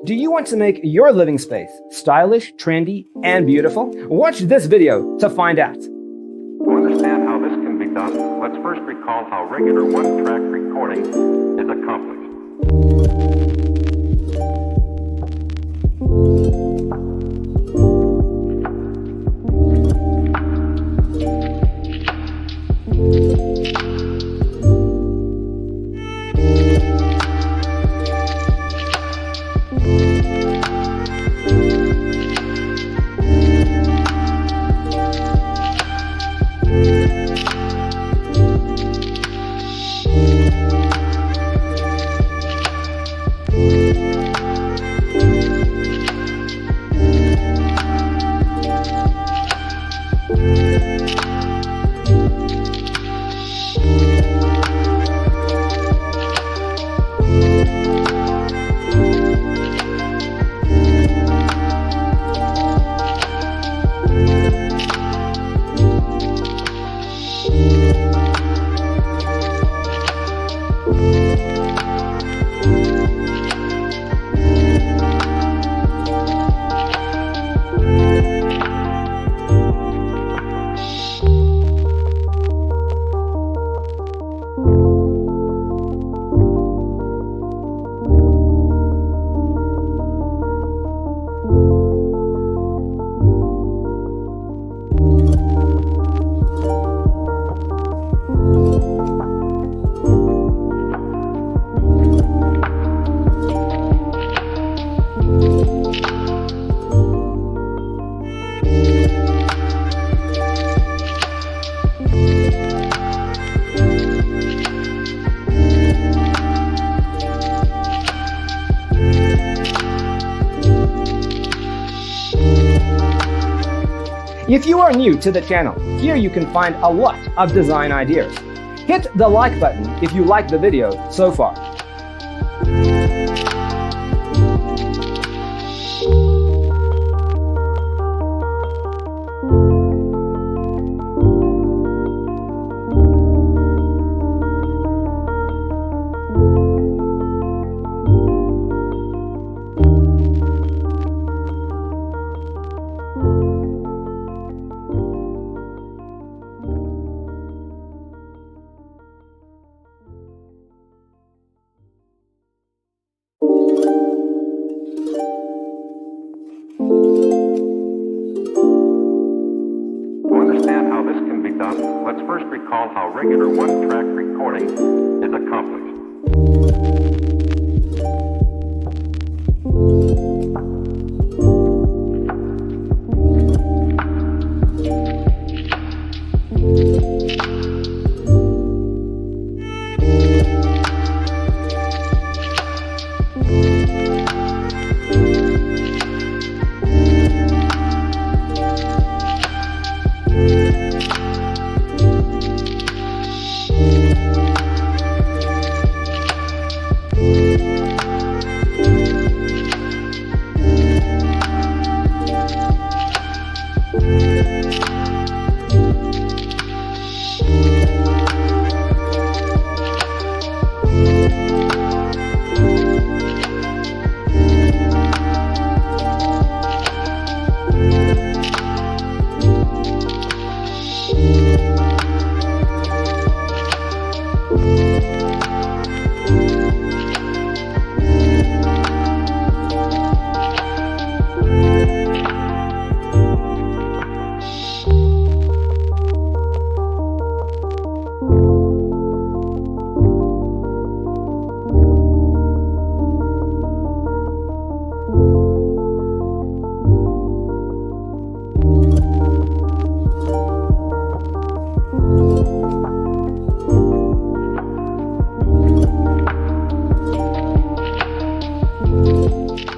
Do you want to make your living space stylish, trendy, and beautiful? Watch this video to find out. To understand how this can be done, let's first recall how regular one-track recording is accomplished. If you are new to the channel, here you can find a lot of design ideas. Hit the like button if you like the video so far. Let's first recall how regular one-track recording is accomplished.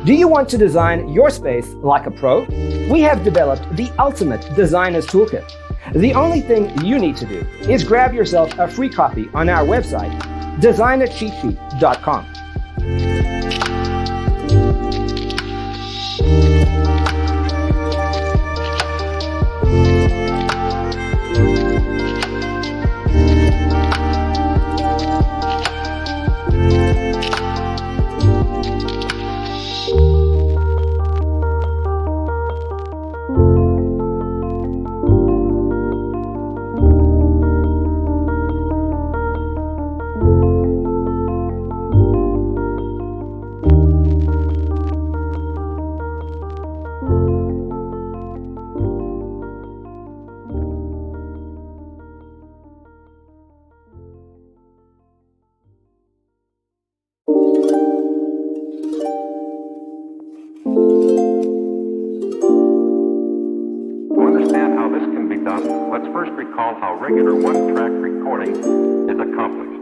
Do you want to design your space like a pro? We have developed the ultimate designer's toolkit. The only thing you need to do is grab yourself a free copy on our website, designercheatsheet.com. you. understand how this can be done, let's first recall how regular one-track recording is accomplished.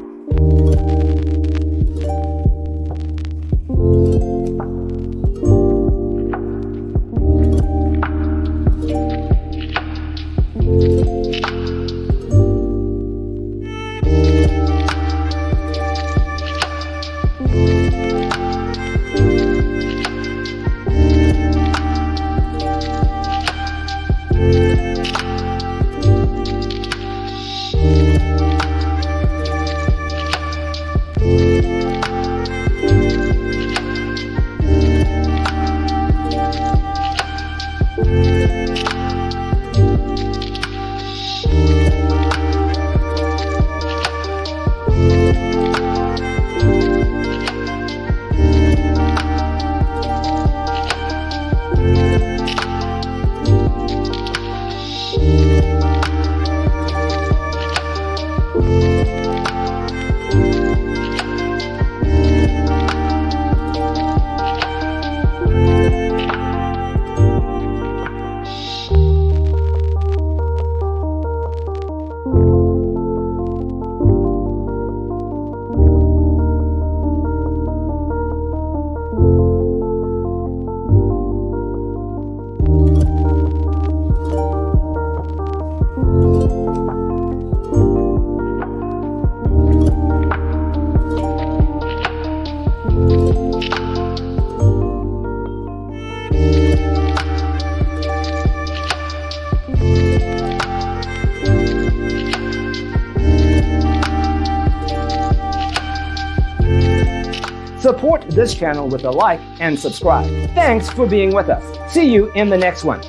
Support this channel with a like and subscribe. Thanks for being with us. See you in the next one.